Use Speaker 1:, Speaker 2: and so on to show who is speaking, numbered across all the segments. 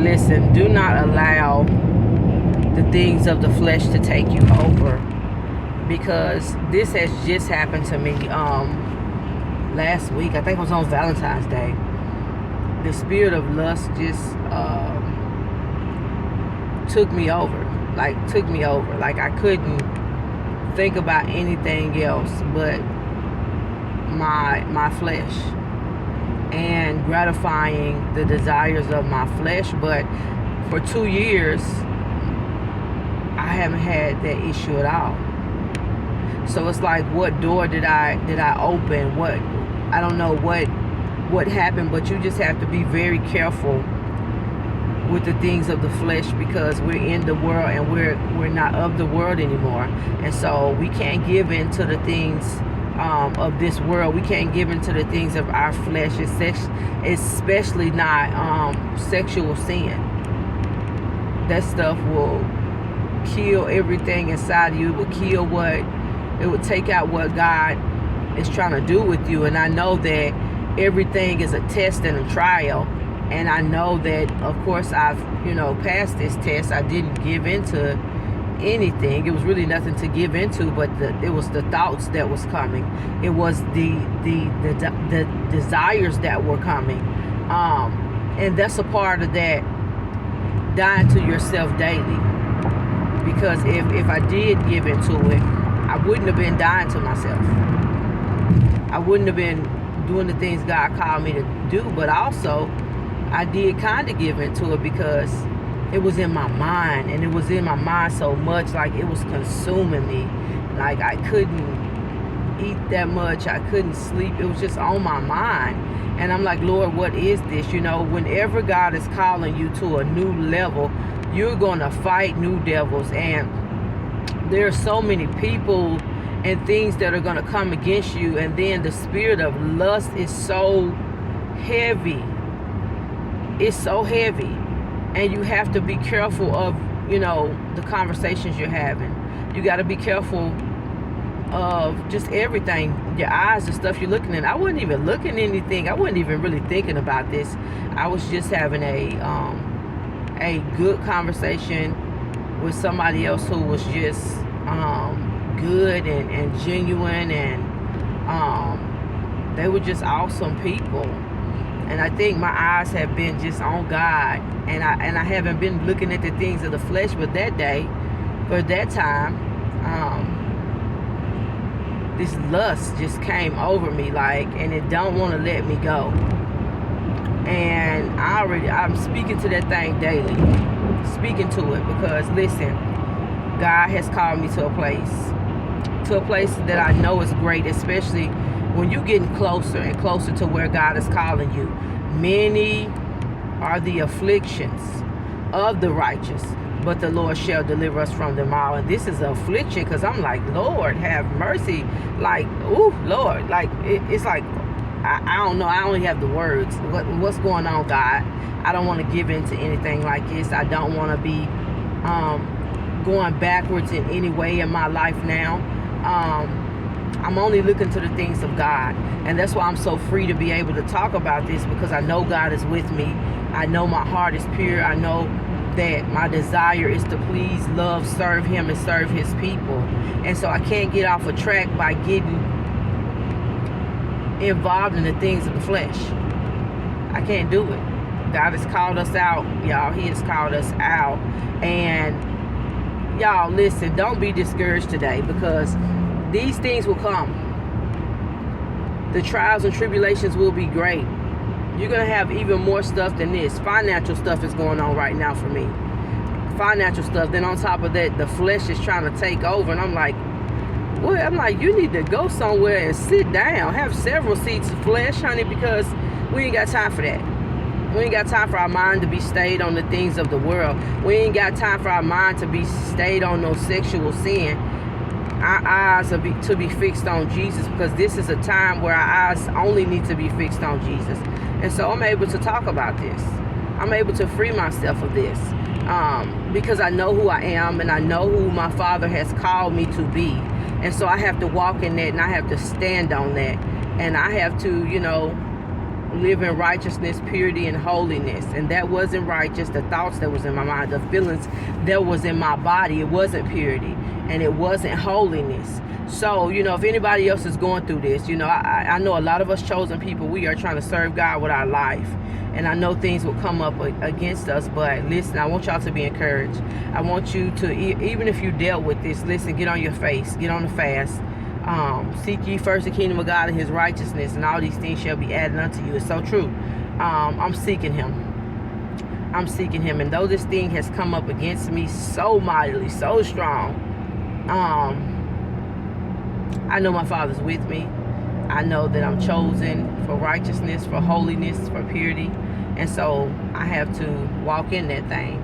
Speaker 1: listen, do not allow the things of the flesh to take you over, because this has just happened to me last week. I think it was on Valentine's Day. The spirit of lust just took me over. Like I couldn't think about anything else but my flesh and gratifying the desires of my flesh. But for 2 years I haven't had that issue at all. So it's like, what door did I open? I don't know what happened, but you just have to be very careful with the things of the flesh, because we're in the world and we're not of the world anymore. And so we can't give in to the things of this world. We can't give into the things of our flesh, especially not sexual sin. That stuff will kill everything inside of you. It will take out what God is trying to do with you. And I know that everything is a test and a trial, and I know that, of course, I've passed this test. I didn't give into anything. It was really nothing to give into, but it was the thoughts that was coming. It was the desires that were coming, and that's a part of that, dying to yourself daily. Because if I did give into it, I wouldn't have been dying to myself. I wouldn't have been doing the things God called me to do. But also, I did kind of give into it because it was in my mind, and it was in my mind so much, like it was consuming me. Like I couldn't eat that much, I couldn't sleep. It was just on my mind. And I'm like, Lord, what is this? Whenever God is calling you to a new level, you're gonna fight new devils. And there are so many people and things that are gonna come against you. And then the spirit of lust is so heavy. It's so heavy. And you have to be careful of, the conversations you're having. You got to be careful of just everything, your eyes and stuff you're looking at. I wasn't even looking at anything. I wasn't even really thinking about this. I was just having a good conversation with somebody else who was just good and genuine, and they were just awesome people. And I think my eyes have been just on God, and I haven't been looking at the things of the flesh. But that day, for that time, this lust just came over me, and it don't want to let me go. And I'm speaking to that thing daily, speaking to it, because listen, God has called me to a place that I know is great, especially when you're getting closer and closer to where God is calling you. Many are the afflictions of the righteous, but the Lord shall deliver us from them all. And this is an affliction, because I'm like, Lord, have mercy. Like, ooh, Lord. Like, it's like, I don't know. I only have the words. What's going on, God? I don't want to give in to anything like this. I don't want to be going backwards in any way in my life now. I'm only looking to the things of God. And that's why I'm so free to be able to talk about this, because I know God is with me. I know my heart is pure. I know that my desire is to please, love, serve Him, and serve His people. And so I can't get off a track by getting involved in the things of the flesh. I can't do it. God has called us out, y'all. He has called us out. And y'all, listen, don't be discouraged today, because these things will come. The trials and tribulations will be great. You're going to have even more stuff than this. Financial stuff is going on right now for me. Financial stuff. Then on top of that, the flesh is trying to take over. And I'm like, what? I'm like, you need to go somewhere and sit down. Have several seats of flesh, honey, because we ain't got time for that. We ain't got time for our mind to be stayed on the things of the world. We ain't got time for our mind to be stayed on no sexual sin. Our eyes are to be fixed on Jesus, because this is a time where our eyes only need to be fixed on Jesus. And so I'm able to talk about this. I'm able to free myself of this, because I know who I am, and I know who my Father has called me to be. And so I have to walk in that, and I have to stand on that, and I have to, live in righteousness, purity, and holiness. And that wasn't righteous. The thoughts that was in my mind, the feelings that was in my body, it wasn't purity and it wasn't holiness. So, you know, if anybody else is going through this, you know, I know a lot of us chosen people, we are trying to serve God with our life. And I know things will come up against us, but listen, I want y'all to be encouraged. I want you to, even if you dealt with this, listen, get on your face, get on the fast. Seek ye first the kingdom of God and his righteousness, and all these things shall be added unto you. It's so true. I'm seeking him. I'm seeking him. And though this thing has come up against me so mightily, so strong, I know my Father's with me. I know that I'm chosen for righteousness, for holiness, for purity. And so I have to walk in that thing.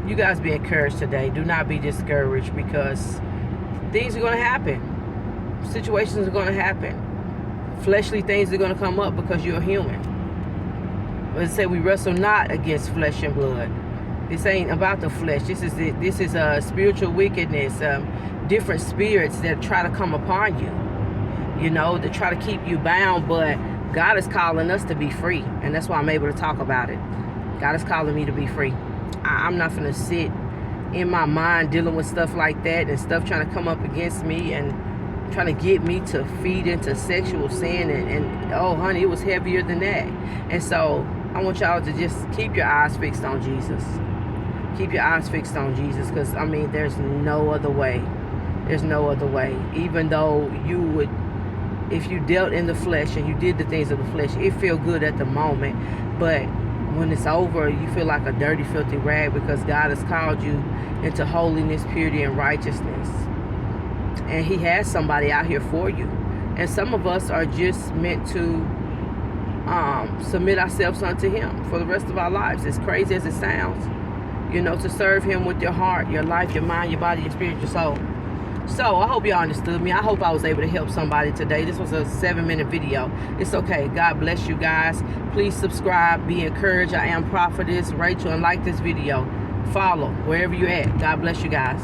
Speaker 1: You guys be encouraged today. Do not be discouraged, because things are going to happen. Situations are going to happen. Fleshly things are going to come up because you're human. But it said we wrestle not against flesh and blood. This ain't about the flesh. This is a spiritual wickedness, different spirits that try to come upon you, you know, to try to keep you bound. But God is calling us to be free, and that's why I'm able to talk about it. God is calling me to be free. I'm not going to sit in my mind dealing with stuff like that and stuff trying to come up against me and trying to get me to feed into sexual sin. And oh, honey, it was heavier than that. And so I want y'all to just keep your eyes fixed on Jesus. Keep your eyes fixed on Jesus, because, I mean, there's no other way. There's no other way. Even though you would, if you dealt in the flesh and you did the things of the flesh, it feel good at the moment. But when it's over, you feel like a dirty, filthy rag, because God has called you into holiness, purity, and righteousness. And he has somebody out here for you. And some of us are just meant to submit ourselves unto him for the rest of our lives. As crazy as it sounds, you know, to serve him with your heart, your life, your mind, your body, your spirit, your soul. So I hope y'all understood me. I hope I was able to help somebody today. This was a 7-minute video. It's okay. God bless you guys. Please subscribe. Be encouraged. I am Prophetess Rachel, and like this video. Follow wherever you're at. God bless you guys.